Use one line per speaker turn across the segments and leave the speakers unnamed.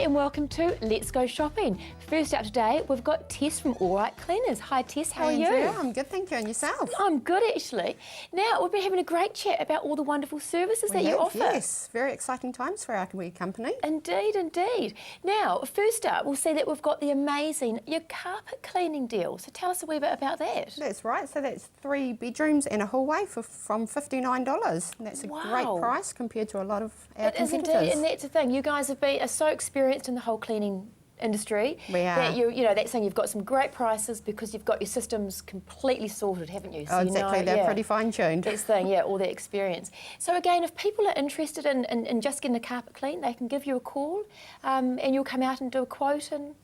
and welcome to Let's Go Shopping. First out today, we've got Tess from All Right Cleaners. Hi Tess, how are you?
Andrea, I'm good, thank you. And yourself?
I'm good actually. Now, we've been having a great chat about all the wonderful services that you offer.
Yes, very exciting times for our wee company.
Indeed, indeed. Now, first up, we'll see that we've got the amazing your carpet cleaning deal. So tell us a wee bit about that.
That's right, so that's 3 bedrooms and a hallway from $59. And that's a great price compared to a lot of our competitors.
It is indeed, and that's the thing. You guys are so experienced in the whole cleaning industry.
We are.
That you know, that's saying you've got some great prices because you've got your systems completely sorted, haven't you?
So exactly, they're pretty fine-tuned.
That's the thing, yeah, all that experience. So again, if people are interested in just getting the carpet clean, they can give you a call and you'll come out and do a quote and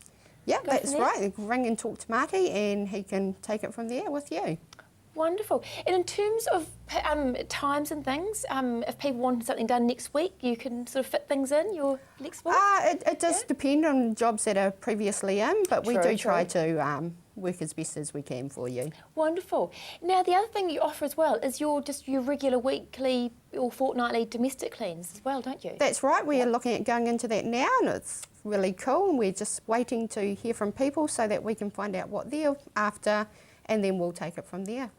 yeah, that's right. You can ring and talk to Marty and he can take it from there with you.
Wonderful. And in terms of times and things, if people want something done next week, you can sort of fit things in, you're flexible?
It does depend on jobs that are previously in, but we do try to work as best as we can for you.
Wonderful. Now, the other thing you offer as well is your regular weekly or fortnightly domestic cleans as well, don't you?
That's right. We are looking at going into that now, and it's really cool, and we're just waiting to hear from people so that we can find out what they're after, and then we'll take it from there.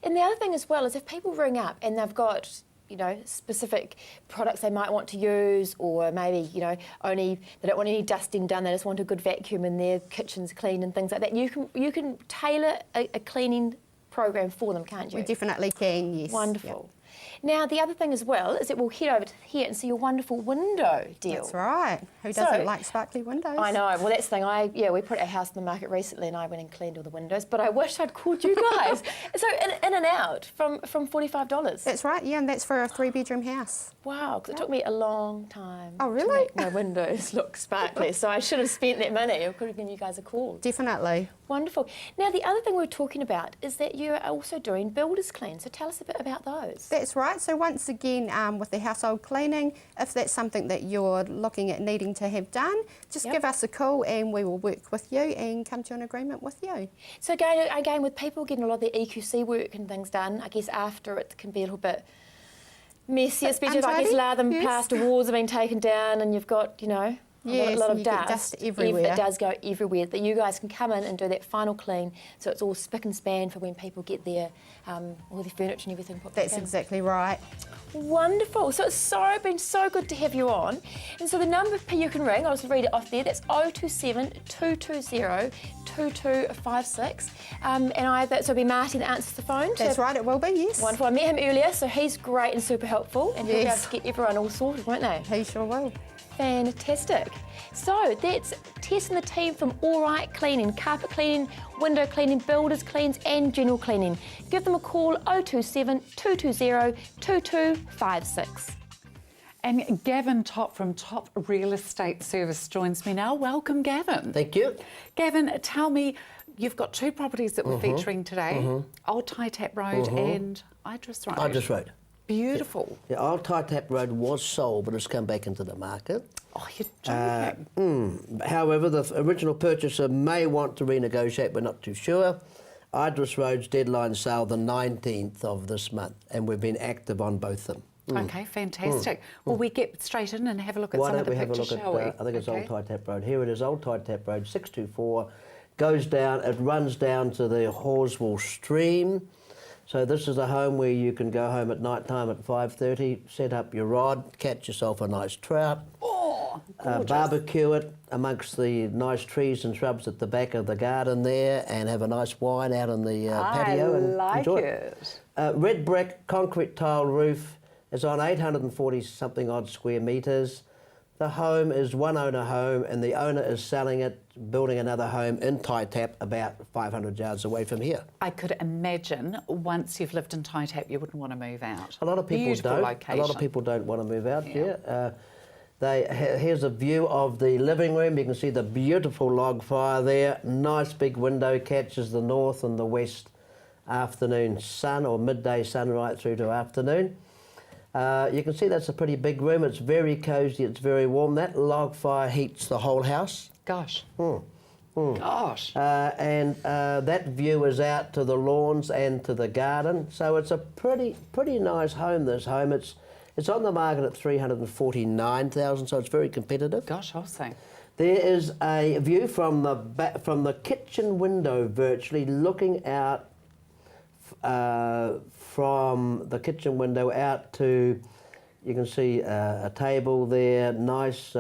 And the other thing as well is if people ring up and they've got, you know, specific products they might want to use, or maybe, you know, only they don't want any dusting done, they just want a good vacuum in their kitchens clean and things like that, you can tailor a cleaning program for them, can't you?
We definitely can, yes.
Wonderful. Yep. Now, the other thing as well is that we'll head over to here and see your wonderful window deal.
That's right. Who doesn't like sparkly windows?
I know. Well, that's the thing. We put our house in the market recently and I went and cleaned all the windows, but I wish I'd called you guys. So in and out from $45.
That's right, yeah, and that's for a 3-bedroom house.
Wow, because it took me a long time
to
make my windows look sparkly, so I should have spent that money. I could have given you guys a call.
Definitely.
Wonderful. Now, the other thing we were talking about is that you're also doing builders clean, so tell us a bit about those.
That's right. So once again, with the household cleaning, if that's something that you're looking at needing to have done, just give us a call and we will work with you and come to an agreement with you.
So again, with people getting a lot of their EQC work and things done, I guess after it can be a little bit messy, especially if I guess a lot of them plaster walls have been taken down and you've got, you know, a lot of dust
everywhere.
It does go everywhere. That you guys can come in and do that final clean, so it's all spick and span for when people get their all their furniture and everything put back in.
That's exactly right.
Wonderful. So it's been so good to have you on. And so the number you can ring, I'll just read it off there. That's 027 220 2256. So it'll be Marty that answers the phone.
That's right. It will be. Yes.
Wonderful. I met him earlier, so he's great and super helpful, and he'll be able to get everyone all sorted, won't they?
He sure will.
Fantastic. So that's Tess and the team from All Right Cleaning, carpet cleaning, window cleaning, builders cleans and general cleaning. Give them a call 027 220 2256.
And Gavin Top from Top Real Estate Service joins me now. Welcome, Gavin.
Thank you.
Gavin, tell me, you've got 2 properties that we're featuring today, Old Tie Tap Road and Idris Road.
Idris Road.
Beautiful.
Yeah, Old Tie Tap Road was sold, but it's come back into the market.
Oh, you're joking.
However, the original purchaser may want to renegotiate, we're not too sure. Idris Road's deadline sale the 19th of this month, and we've been active on both of them.
Okay, fantastic. Will we get straight in and have a look at some of the pictures, shall we?
I think it's Old Tie Tap Road. Here it is, Old Tie Tap Road, 624. Goes down, it runs down to the Horswell stream. So this is a home where you can go home at night time at 5:30, set up your rod, catch yourself a nice trout, barbecue it amongst the nice trees and shrubs at the back of the garden there, and have a nice wine out on the patio and enjoy it. Red brick, concrete tile roof. It's on 840 something odd square metres. The home is one owner home, and the owner is selling it, building another home in Tie Tap about 500 yards away from here.
I could imagine once you've lived in Tie Tap, you wouldn't want to move out.
A lot of people
Beautiful
don't.
Location.
A lot of people don't want to move out here. Here's a view of the living room. You can see the beautiful log fire there. Nice big window catches the north and the west afternoon sun, or midday sun right through to afternoon. You can see that's a pretty big room. It's very cosy, it's very warm. That log fire heats the whole house.
Gosh. Gosh.
And that view is out to the lawns and to the garden. So it's a pretty nice home, this home. It's on the market at $349,000, so it's very competitive.
Gosh, I was saying.
There is a view from the kitchen window, virtually looking out from the kitchen window out to, you can see a table there, nice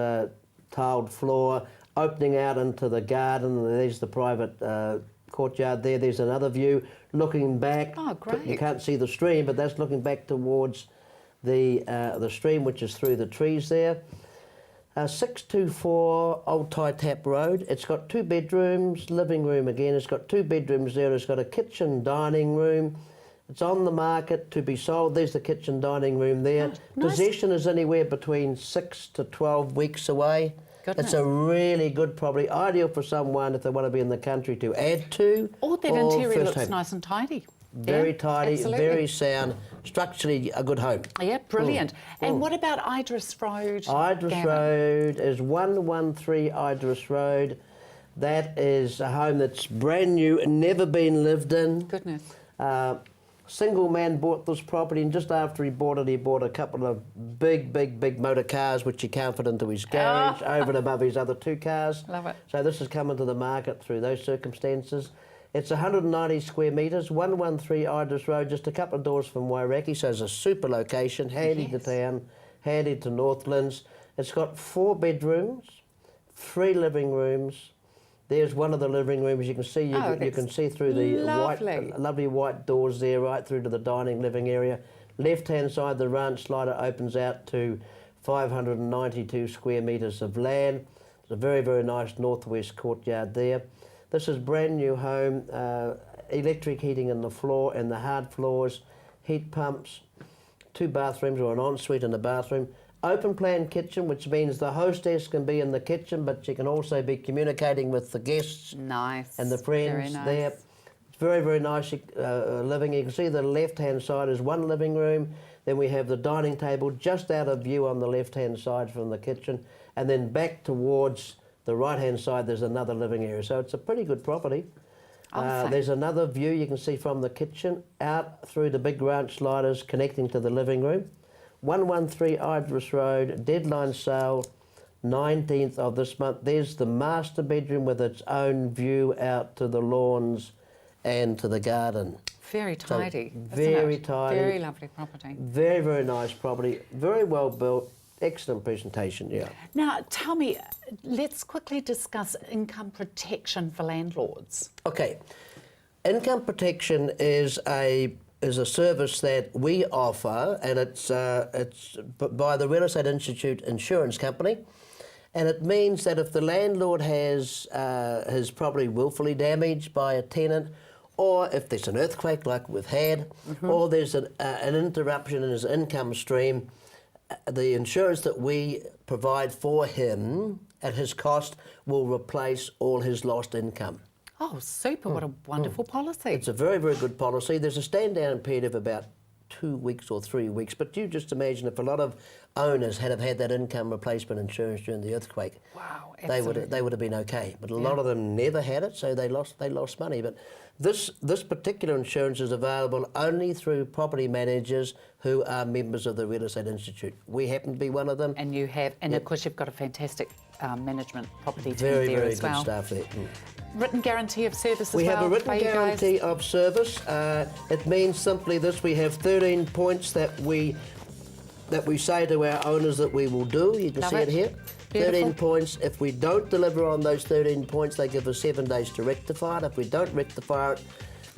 tiled floor, opening out into the garden. There's the private courtyard there. There's another view looking back.
Oh, great.
You can't see the stream, but that's looking back towards the stream, which is through the trees there. 624 Old Tie Tap Road. It's got 2 bedrooms, living room again. It's got 2 bedrooms there. It's got a kitchen dining room. It's on the market to be sold. There's the kitchen dining room there.
Oh, nice.
Possession is anywhere between 6 to 12 weeks away.
Goodness.
It's a really good property, ideal for someone if they want to be in the country to add to.
All that interior
first
looks
home.
nice and tidy.
Very
Yeah,
tidy,
absolutely.
very sound, structurally a good home.
Yeah, brilliant. And what about Idris Road?
Idris
Gavin?
Road is 113 Idris Road. That is a home that's brand new and never been lived in.
Goodness.
Single man bought this property, and just after he bought it, he bought a couple of big motor cars which he can't fit into his garage, over and above his other 2 cars.
Love it.
So this has come into the market through those circumstances. It's 190 square metres, 113 Idris Road, just a couple of doors from Wairaki, so it's a super location, handy to town, handy to Northlands. It's got 4 bedrooms, 3 living rooms. There's one of the living rooms. You can see you can see through the lovely white doors there, right through to the dining living area. Left-hand side, the ranch slider opens out to 592 square metres of land. It's a very nice northwest courtyard there. This is brand new home, electric heating in the floor and the hard floors, heat pumps, 2 bathrooms or an ensuite and a bathroom. Open plan kitchen, which means the hostess can be in the kitchen, but she can also be communicating with the guests
Nice.
and the friends
Very nice.
there. It's very nice living. You can see the left-hand side is 1 living room. Then we have the dining table just out of view on the left-hand side from the kitchen. And then back towards the right-hand side, there's another living area. So it's a pretty good property. There's another view you can see from the kitchen out through the big ranch sliders connecting to the living room. 113 Idris Road, deadline sale 19th of this month. There's the master bedroom with its own view out to the lawns and to the garden.
Very tidy.
Very
isn't it?
tidy.
Very lovely property.
Very nice property, very well built, excellent presentation, yeah.
Now, tell me, let's quickly discuss income protection for landlords.
Okay, income protection is a service that we offer, and it's by the Real Estate Institute Insurance Company, and it means that if the landlord has his property willfully damaged by a tenant, or if there's an earthquake like we've had, or there's an interruption in his income stream, the insurance that we provide for him at his cost will replace all his lost income.
Oh, super. What a wonderful policy.
It's a very good policy. There's a stand-down period of about 2 weeks or 3 weeks, but you just imagine if a lot of owners had had that income replacement insurance during the earthquake,
Wow,
they would have been okay. But a lot of them never had it, so they lost money. But this particular insurance is available only through property managers who are members of the Real Estate Institute. We happen to be one of them.
And you have, and of course you've got a fantastic management property team
Very
there
good
as well.
staff there.
Written guarantee of service as
We
well.
have a written
by you guys?
guarantee of service. It means simply this: we have 13 points that we say to our owners that we will do. You can
Love
see
it.
it here.
Beautiful.
13 points. If we don't deliver on those 13 points, they give us 7 days to rectify it. If we don't rectify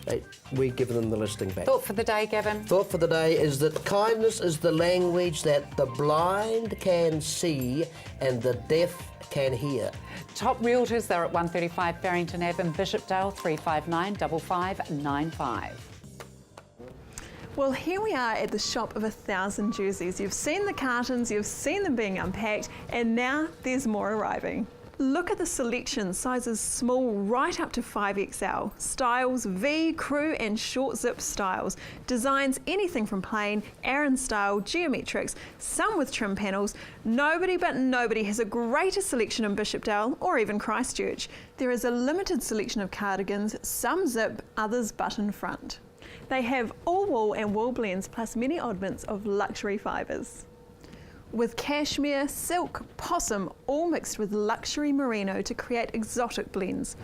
it, we give them the listing back.
Thought for the day, Gavin?
Thought for the day is that kindness is the language that the blind can see and the deaf can hear.
Top Realtors, they're at 135 Farrington Ave in Bishopdale, 359 5595.
Well, here we are at the shop of 1,000 jerseys. You've seen the cartons, you've seen them being unpacked, and now there's more arriving. Look at the selection, sizes small right up to 5XL. Styles, V, crew and short zip styles. Designs anything from plain, Aran style, geometrics, some with trim panels. Nobody but nobody has a greater selection in Bishopdale or even Christchurch. There is a limited selection of cardigans, some zip, others button front. They have all wool and wool blends plus many oddments of luxury fibres. with cashmere, silk, possum, all mixed with luxury merino to create exotic blends.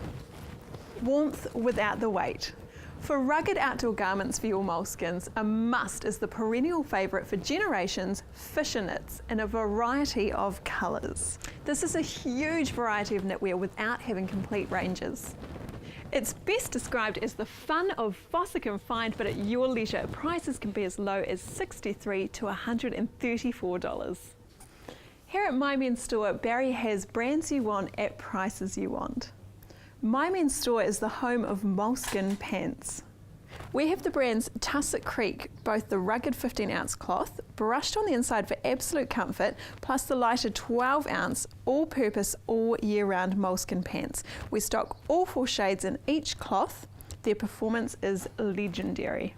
Warmth without the weight. For rugged outdoor garments for your moleskins, a must is the perennial favourite for generations, Fisher Knits, in a variety of colours. This is a huge variety of knitwear without having complete ranges. It's best described as the fun of Fossick and Find, but at your leisure. Prices can be as low as $63 to $134. Here at My Men's Store, Barry has brands you want at prices you want. My Men's Store is the home of moleskin pants. We have the brands Tussock Creek, both the rugged 15-ounce cloth, brushed on the inside for absolute comfort, plus the lighter 12-ounce, all-purpose, all-year-round moleskin pants. We stock all 4 shades in each cloth. Their performance is legendary.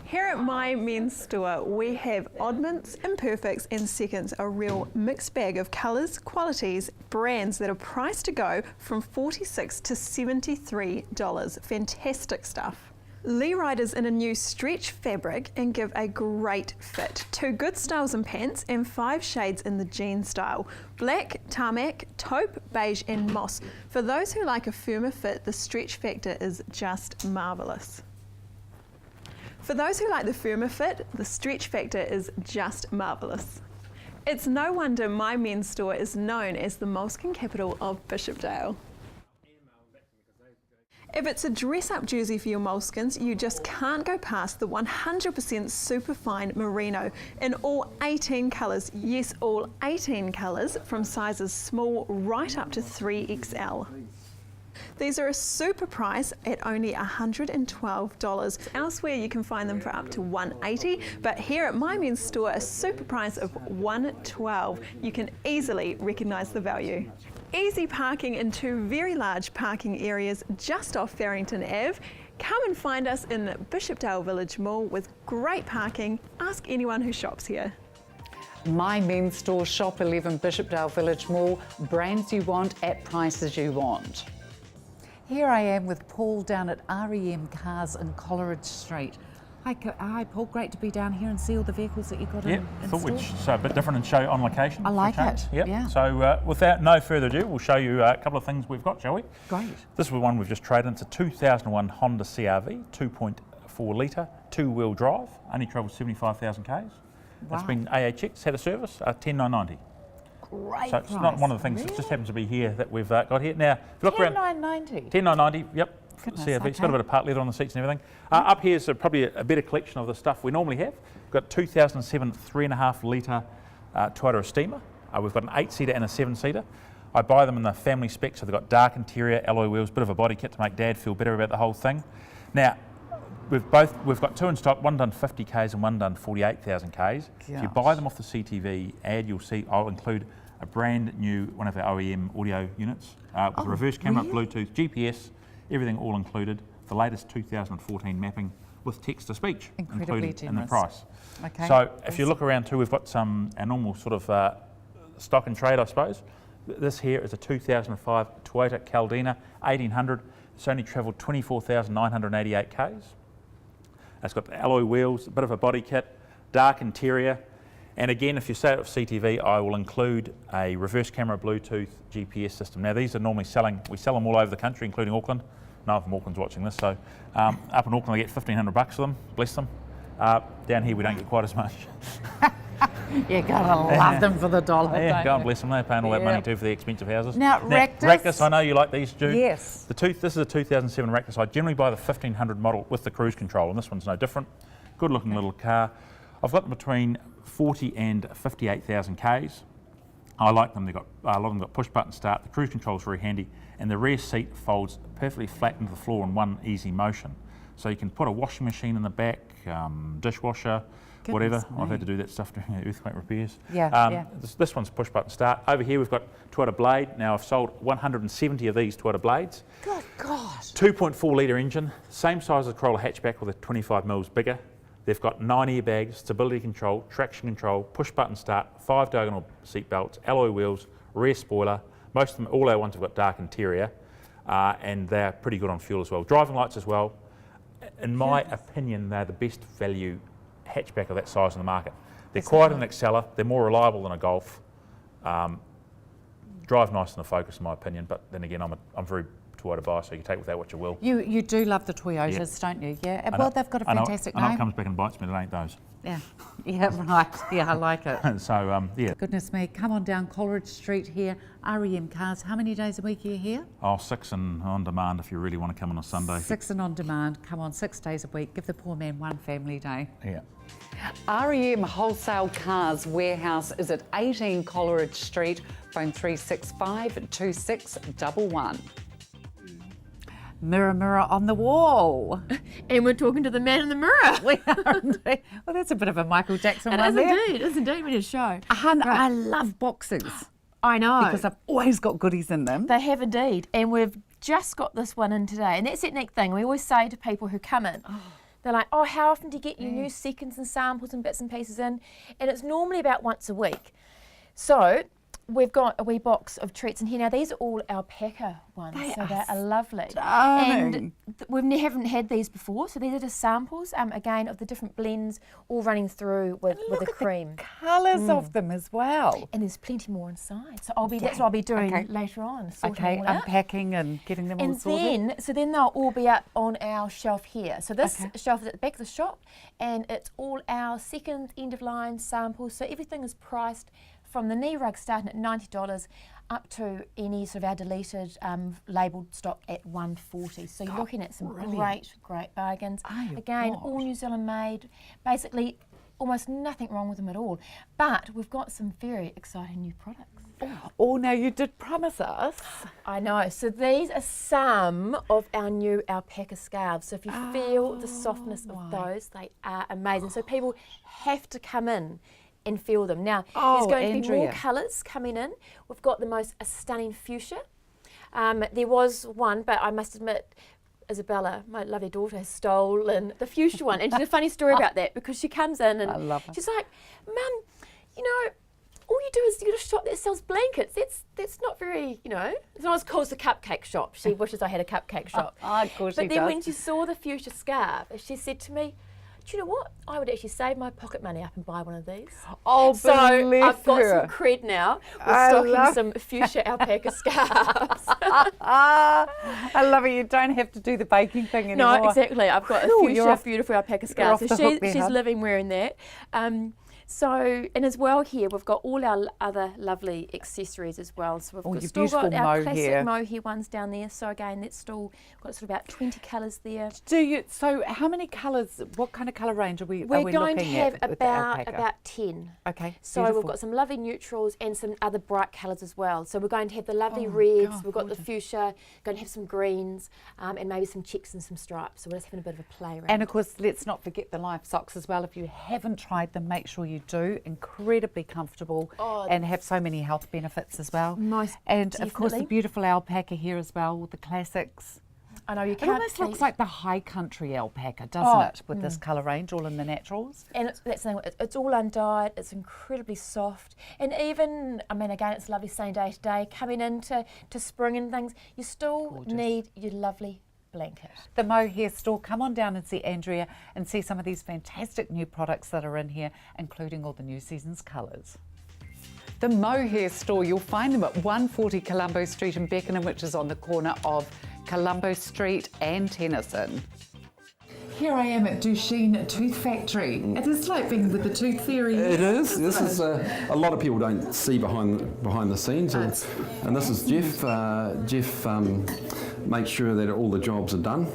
Here at My Men's Store, we have oddments, imperfects and seconds, a real mixed bag of colours, qualities, brands that are priced to go from $46 to $73. Fantastic stuff. Lee Riders in a new stretch fabric and give a great fit. 2 good styles in pants and 5 shades in the jean style. Black, tarmac, taupe, beige and moss. For those who like a firmer fit, the stretch factor is just marvellous. For those who like the firmer fit, the stretch factor is just marvellous. It's no wonder My Men's Store is known as the moleskin capital of Bishopdale. If it's a dress-up jersey for your moleskins, you just can't go past the 100% superfine merino in all 18 colours. Yes, all 18 colours, from sizes small right up to 3XL. These are a super price at only $112. Elsewhere you can find them for up to $180, but here at My Men's Store, a super price of $112. You can easily recognise the value. Easy parking in 2 very large parking areas just off Farrington Ave. Come and find us in Bishopdale Village Mall with great parking. Ask anyone who shops here.
My Men's Store, Shop 11, Bishopdale Village Mall. Brands you want at prices you want. Here I am with Paul down at REM Cars in Coleridge Street. Hi Paul, great to be down here and see all the vehicles that you've got in
thought
store.
we'd show a bit different and show on location.
I like it,
Yep.
yeah.
So without no further ado, we'll show you a couple of things we've got, shall we?
Great.
This is the one we've just traded. It's a 2001 Honda CRV, 2.4 litre, 2-wheel drive, only travelled 75,000 Ks. It's been AHX, had a service, 10,990.
Great
So it's
price.
not one of the things that just happens to be here that we've got here. Now, if you look around,
10,990.
10,990, yep.
Goodness,
CRV. It's got a
okay.
bit of part leather on the seats and everything. Up here is probably a better collection of the stuff we normally have. We've got 2007 3.5 litre Toyota Estima. We've got an 8-seater and a 7-seater. I buy them in the family spec, so they've got dark interior, alloy wheels, bit of a body kit to make Dad feel better about the whole thing. Now, we've got 2 in stock, one done 50 Ks and one done 48,000 Ks. If you buy them off the CTV ad, you'll see I'll include a brand new one of our OEM audio units with reverse camera,
really?
Bluetooth, GPS, everything all included. The latest 2014 mapping with text-to-speech
Incredibly
included in the
generous.
price.
Okay.
So if you look around too, we've got some our normal sort of stock and trade, I suppose. This here is a 2005 Toyota Caldina 1800. It's only travelled 24,988 Ks. It's got alloy wheels, a bit of a body kit, dark interior. And again, if you say it with CTV, I will include a reverse camera, Bluetooth, GPS system. Now these are normally we sell them all over the country, including Auckland. None from Auckland's watching this, so up in Auckland I get $1,500 for them, bless them. Down here we don't get quite as much.
You gotta love them for the dollar.
Yeah,
don't
go and
you?
bless them, they're paying all that money too for the expensive houses.
Now, Ractus.
Ractus, I know you like these, Jude.
Yes.
This is a 2007 Ractus. I generally buy the 1500 model with the cruise control, and this one's no different. Good looking little car. I've got them between 40 and 58,000 Ks. I like them. They've got a lot of them got push button start. The cruise control is very handy, and the rear seat folds perfectly flat into the floor in one easy motion. So you can put a washing machine in the back, dishwasher, whatever.
Goodness
I've
me.
had to do that stuff during the earthquake repairs.
Yeah,
This one's push button start. Over here we've got Toyota Blade. Now I've sold 170 of these Toyota Blades.
Good God.
2.4 litre engine, same size as a Corolla hatchback with a 25 mils bigger. They've got 9 airbags, stability control, traction control, push button start, 5 diagonal seat belts, alloy wheels, rear spoiler. Most of them, all our ones have got dark interior, and they're pretty good on fuel as well. Driving lights as well. In my opinion, they're the best value hatchback of that size in the market. They're quieter than Excella. They're more reliable than a Golf. Drive nice in the Focus, in my opinion. But then again, I'm very Toyota biased, so you can take with that what you will.
You do love the Toyotas, don't you? Yeah.
I
Well,
know-
they've got a
I know-
fantastic
I know it
name.
comes back and bites me. It ain't those.
Yeah. Yeah. Right. Yeah, I like it.
So yeah.
Goodness me, come on down Coleridge Street here, REM Cars. How many days a week are you here?
Oh, 6 and on demand if you really want to come on a Sunday.
6 and on demand. Come on, 6 days a week. Give the poor man one family day.
Yeah.
REM Wholesale Cars Warehouse is at 18 Coleridge Street. Phone 365 2611. Mirror, mirror on the wall.
And we're talking to the man in the mirror.
We are indeed. Well, that's a bit of a Michael Jackson
It
one
is
there.
indeed. It is indeed. We need a show.
Hun, I love boxes
I know.
because I've always got goodies in them.
They have indeed. And we've just got this one in today. And that's that neat thing. We always say to people who come in, they're like, oh, how often do you get your new seconds and samples and bits and pieces in? And it's normally about once a week. So we've got a wee box of treats in here. Now, these are all alpaca ones,
They
so
are
they are lovely.
stunning.
And we haven't had these before, so these are just samples, again, of the different blends all running through with
Look
the
at
cream.
Colours of them as well.
And there's plenty more inside. So that's what I'll be doing
Okay.
later on, sorting
Okay,
them all out.
unpacking and getting them all
And
sorted.
then they'll all be up on our shelf here. So this shelf is at the back of the shop, and it's all our second end of line samples. So everything is priced from the knee rug starting at $90 up to any sort of our deleted labelled stock at $140. So you're looking at some great bargains.
Are you
Again,
what?
all New Zealand made. Basically, almost nothing wrong with them at all. But we've got some very exciting new products.
Oh, now you did promise us.
I know. So these are some of our new alpaca scarves. So if you feel the softness of those, they are amazing. So people have to come in and feel them. Now, there's going to be more
Andrea.
colours coming in. We've got the most stunning fuchsia. There was one, but I must admit, Isabella, my lovely daughter, has stolen the fuchsia one. And there's a funny story about that because she comes in and
I love her.
she's like, Mum, you know, all you do is you go to a shop that sells blankets. That's not very, you know, it's not as cool as the cupcake shop. She wishes I had a cupcake shop.
Of course
But
she
then
does.
when she saw the fuchsia scarf, she said to me, do you know what? I would actually save my pocket money up and buy one of these.
Oh,
So
bless
I've got
her.
some cred now with
I
stocking
love-
some fuchsia alpaca scarves.
I love it. You don't have to do the baking thing anymore.
No, exactly. I've got a
Phew, you're
fuchsia
off-
beautiful alpaca
off
scarf.
the
So
hook there,
she's
hun.
living wearing that. And as well here, we've got all our other lovely accessories as well. So we've
Oh,
got,
your
still got
beautiful
our
mohair.
classic mohair ones down there. So again, that's still got sort of about 20 colours there.
Do you? So, how many colours? What kind of colour range are we?
We're going to
looking
have
at with the
about
alpaca?
10.
Okay.
So
beautiful.
we've got some lovely neutrals and some other bright colours as well. So we're going to have the lovely
Oh,
reds,
God,
we've got
gorgeous.
the fuchsia, going to have some greens, and maybe some checks and some stripes. So we're just having a bit of a play around.
And of course, let's not forget the live socks as well. If you haven't tried them, make sure you do. Incredibly comfortable and have so many health benefits as well.
Most
and of course, the
definitely.
beautiful alpaca here as well with the classics.
I know you
It
can't
almost looks
beat-
like the high country alpaca, doesn't
Oh,
it? With this colour range, all in the naturals.
And that's the thing, it's all undyed, it's incredibly soft. And even, I mean, again, it's lovely saying day to day, coming into spring and things, you still need your lovely blanket.
The Mohair store, come on down and see Andrea and see some of these fantastic new products that are in here, including all the new season's colours. The Mohair store, you'll find them at 140 Colombo Street in Beckenham, which is on the corner of Colombo Street and Tennyson. Here I am at Duchenne Tooth Factory. It is like being with the Tooth Fairy.
It is. This is a lot of people don't see behind the scenes, and this is Jeff. Jeff makes sure that all the jobs are done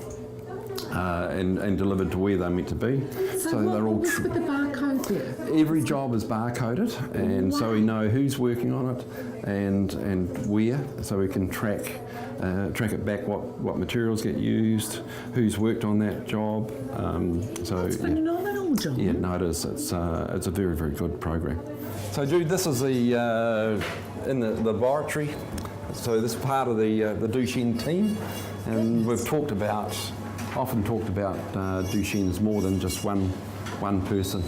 and delivered to where they're meant to be. So they're all.
What's with the barcode there?
Every job is barcoded, and so we know who's working on it and where, so we can track it back what materials get used, who's worked on that job.
Phenomenal job.
Yeah, no, it is. It's a very, very good program. So, Jude, this is the in the laboratory. So this is part of the Duchenne team, and we've often talked about Duchenne's more than just one person.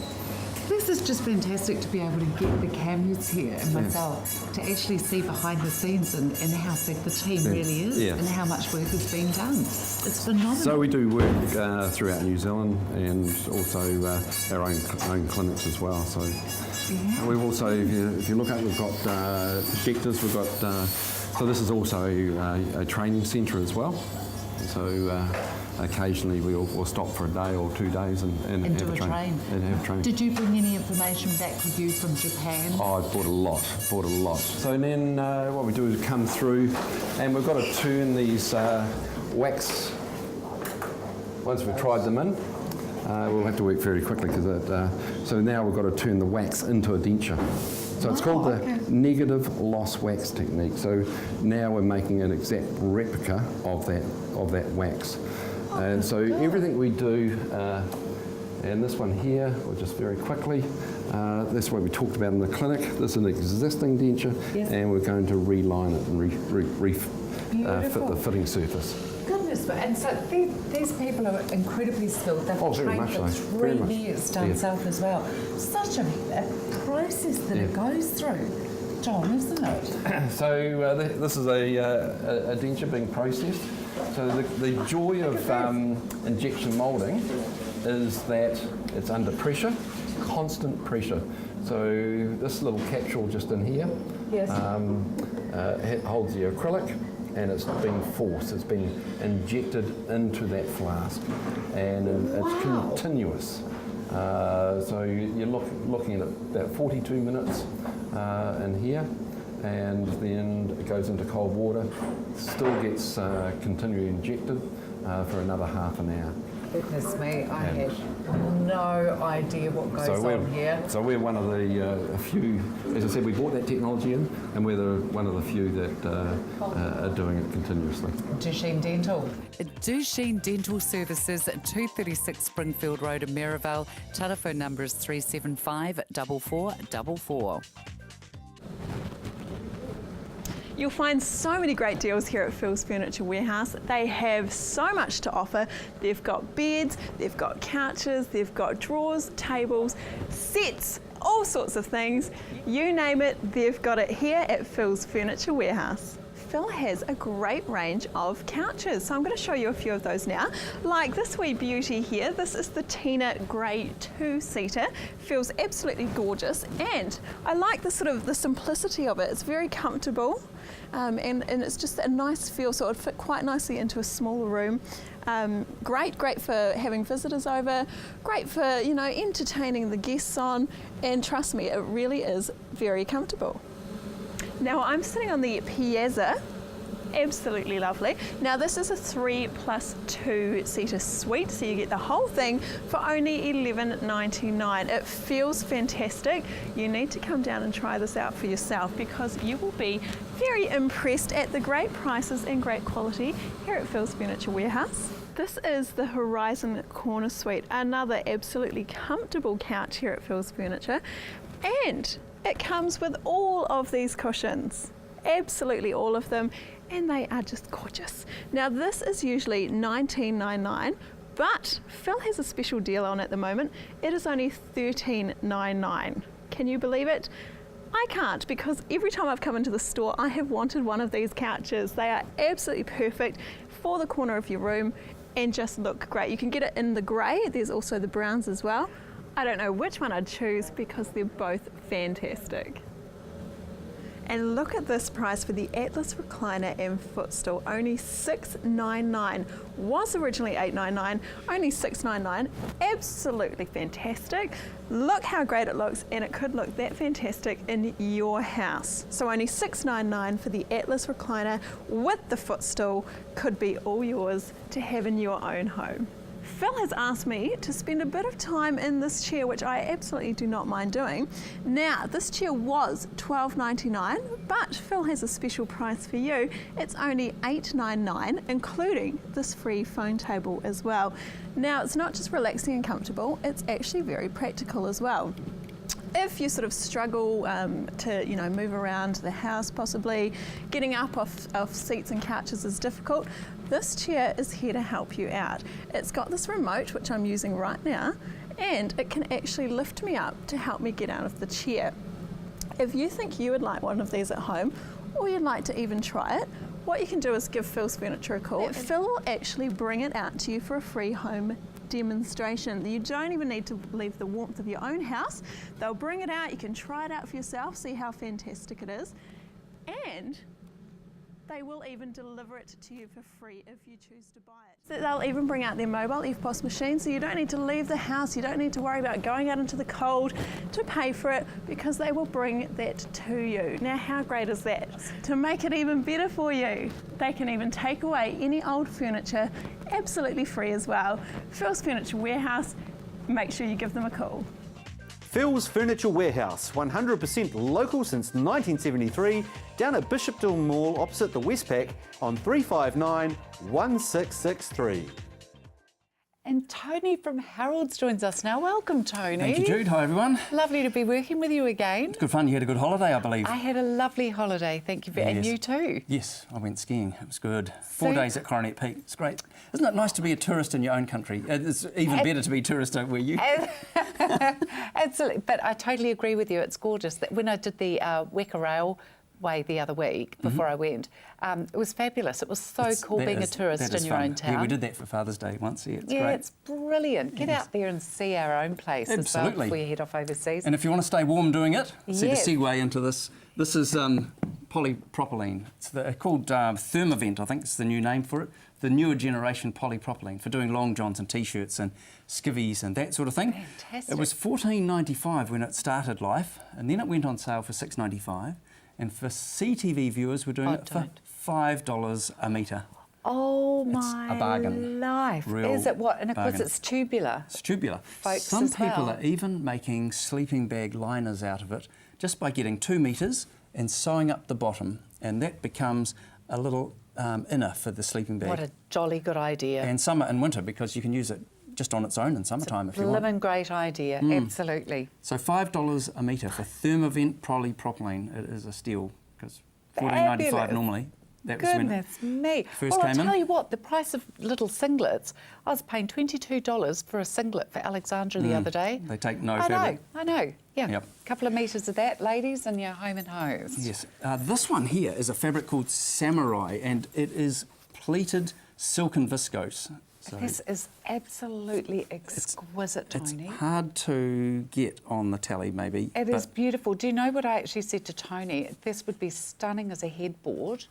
This is just fantastic to be able to get the cameras here and myself to actually see behind the scenes and how big the team really is and how much work is being done. It's phenomenal.
So we do work throughout New Zealand and also our own clinics as well. So we've also, if you look at, we've got projectors. We've got so this is also a training centre as well. So occasionally we'll stop for a day or 2 days and have
do a train.
And have a train.
Did you bring any information back with you from Japan?
Oh, I bought a lot. So then what we do is come through and we've got to turn these wax, once we've tried them in, we'll have to work very quickly because so now we've got to turn the wax into a denture. So it's called the negative loss wax technique. So now we're making an exact replica of that wax. And so everything we do, and this one here, we'll just very quickly, that's what we talked about in the clinic. This is an existing denture, and we're going to reline it and fit the fitting surface.
Goodness, and so these people are incredibly skilled. They've
very
trained
much
for
so.
3
Very much.
years down south as well. Such a process that it goes through, John, isn't it?
So this is a denture being processed. So the joy of injection moulding is that it's under pressure, constant pressure. So this little capsule just in here holds the acrylic, and it's being forced, it's being injected into that flask, and it's continuous. So you're looking at about 42 minutes in here, and then it goes into cold water, still gets continually injected for another half an hour.
Goodness me, I had no idea what goes on here.
So we're one of the few, as I said, we brought that technology in, and we're one of the few that are doing it continuously.
Duchenne Dental.
Duchenne Dental Services, 236 Springfield Road in Maryvale. Telephone number is 375 4444.
You'll find so many great deals here at Phil's Furniture Warehouse. They have so much to offer. They've got beds, they've got couches, they've got drawers, tables, sets, all sorts of things. You name it, they've got it here at Phil's Furniture Warehouse. Phil has a great range of couches, so I'm going to show you a few of those now. Like this wee beauty here, this is the Tina Grey 2-seater. Feels absolutely gorgeous, and I like the simplicity of it. It's very comfortable, and it's just a nice feel, so it would fit quite nicely into a smaller room. Great for having visitors over, great for entertaining the guests on, and trust me, it really is very comfortable. Now I'm sitting on the Piazza, absolutely lovely. Now this is a 3+2 seater suite, so you get the whole thing for only $11.99. It feels fantastic. You need to come down and try this out for yourself because you will be very impressed at the great prices and great quality here at Phil's Furniture Warehouse. This is the Horizon Corner Suite, another absolutely comfortable couch here at Phil's Furniture, and it comes with all of these cushions, absolutely all of them, and they are just gorgeous. Now this is usually $19.99, but Phil has a special deal on at the moment. It is only $13.99. Can you believe it? I can't, because every time I've come into the store I have wanted one of these couches. They are absolutely perfect for the corner of your room and just look great. You can get it in the grey, there's also the browns as well. I don't know which one I'd choose because they're both fantastic. And look at this price for the Atlas recliner and footstool, only $6.99. Was originally $8.99, only $6.99. Absolutely fantastic. Look how great it looks, and it could look that fantastic in your house. So only $6.99 for the Atlas recliner with the footstool, could be all yours to have in your own home. Phil has asked me to spend a bit of time in this chair, which I absolutely do not mind doing. Now, this chair was $12.99, but Phil has a special price for you. It's only $8.99, including this free phone table as well. Now, it's not just relaxing and comfortable, it's actually very practical as well. If you sort of struggle to move around the house, possibly getting up off seats and couches is difficult, this chair is here to help you out. It's got this remote, which I'm using right now, and it can actually lift me up to help me get out of the chair. If you think you would like one of these at home, or you'd like to even try it, what you can do is give Phil's Furniture a call. Phil will actually bring it out to you for a free home demonstration. You don't even need to leave the warmth of your own house. They'll bring it out, you can try it out for yourself, see how fantastic it is, and they will even deliver it to you for free if you choose to buy it. So they'll even bring out their mobile EFTPOS machine, so you don't need to leave the house, you don't need to worry about going out into the cold to pay for it, because they will bring that to you. Now, how great is that? To make it even better for you, they can even take away any old furniture absolutely free as well. Phil's Furniture Warehouse, make sure you give them a call.
Phil's Furniture Warehouse, 100% local since 1973, down at Bishopdale Mall opposite the Westpac on 359 1663.
And Tony from Harold's joins us now. Welcome, Tony.
Thank you, Jude. Hi, everyone.
Lovely to be working with you again.
Good fun. You had a good holiday, I believe.
I had a lovely holiday, thank you. And
Yes.
you too.
Yes, I went skiing. It was good. 4
So-
days at Coronet Peak. It's great. Isn't it nice to be a tourist in your own country? It's even better to be a tourist where you...
Absolutely, but I totally agree with you. It's gorgeous. When I did the Weka Railway the other week before I went, it was fabulous. It was so cool
That
being
is-
a tourist
that
in
is
your
fun.
own town.
Yeah, we did that for Father's Day once. Yeah, it's
Yeah,
great.
it's brilliant. Get out there and see our own place as well
Absolutely.
before you head off overseas.
And if you want to stay warm doing it, see
Yes.
the segue into this. This is polypropylene. It's called Thermavent, I think it's the new name for it. The newer generation polypropylene for doing long johns and t-shirts and skivvies and that sort of thing.
Fantastic.
It was $14.95 when it started life, and then it went on sale for $6.95. And for CTV viewers, we're doing it for
don't.
$5 a metre.
Oh
It's
my
a bargain.
life.
Real
Is it what? And of course
bargain.
it's tubular.
It's tubular.
Folks
Some
as
people
well.
are even making sleeping bag liners out of it just by getting 2 metres and sewing up the bottom, and that becomes a little inner for the sleeping bag.
What a jolly good idea.
And summer and winter, because you can use it just on its own in summertime if you want.
Blimmin' great idea, absolutely.
So $5 a metre for Thermavent polypropylene. It is a steal, because $14.95
Fabulous.
normally. That was when
Goodness me.
first
well,
came
I'll tell
in.
you what, the price of little singlets, I was paying $22 for a singlet for Alexandra the other day.
They take no
I
fabric.
know. Yeah,
Yep.
a couple of metres of that, ladies, and you're home and hosed.
Yes. This one here is a fabric called Samurai, and it is pleated silken viscose. So
This is absolutely exquisite,
it's
Tony.
hard to get on the tally, maybe.
It
but
is beautiful. Do you know what I actually said to Tony? This would be stunning as a headboard,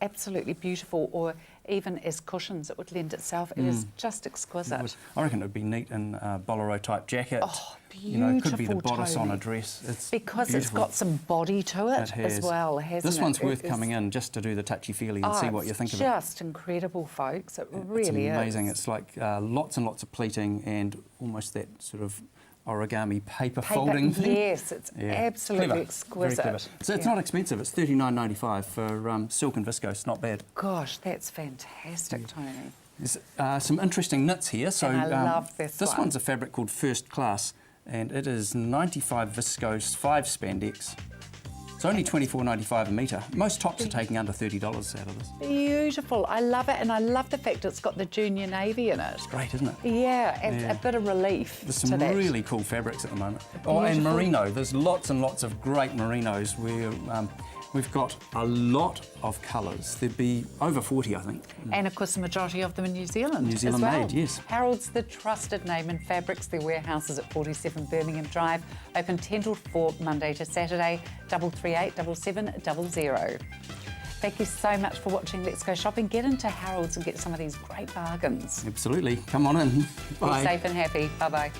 absolutely beautiful, or even as cushions, it would lend itself. It is just exquisite.
I reckon it would be neat in a bolero type jacket.
Oh,
You know, it could be the
beautiful,
bodice on a
Tony.
dress. It's
Because
beautiful.
it's got some body to it,
It has.
as well, hasn't
This
it?
one's
It
worth
is-
coming in just to do the touchy-feely and see what you think of it.
It's just incredible, folks. It really
It's amazing.
is.
It's like lots and lots of pleating and almost that sort of origami paper folding thing.
Yes, it's absolutely
Clever.
exquisite.
Very clever. So it's
Yeah.
not expensive. It's $39.95 for silk and viscose. Not bad.
Gosh, that's fantastic, Tony.
There's some interesting knits here. So
And I love this one.
one's a fabric called First Class, and it is 95 viscose, 5 spandex. It's only $24.95 a metre. Most tops are taking under $30 out of this.
Beautiful. I love it, and I love the fact it's got the junior navy in it.
Great, isn't it?
Yeah, it's
Yeah.
a bit of relief.
There's
to
some
that.
really cool fabrics at the moment. Oh, and
Beautiful.
merino. There's lots and lots of great merinos. We've got a lot of colours. There'd be over 40, I think.
And of course, the majority of them in New Zealand.
New Zealand
as well.
made, yes.
Harold's the trusted name in fabrics. Their warehouse is at 47 Birmingham Drive, open 10 till 4 Monday to Saturday, 338 7700. Thank you so much for watching Let's Go Shopping. Get into Harold's and get some of these great bargains.
Absolutely. Come on in.
Be
Bye.
safe and happy. Bye bye.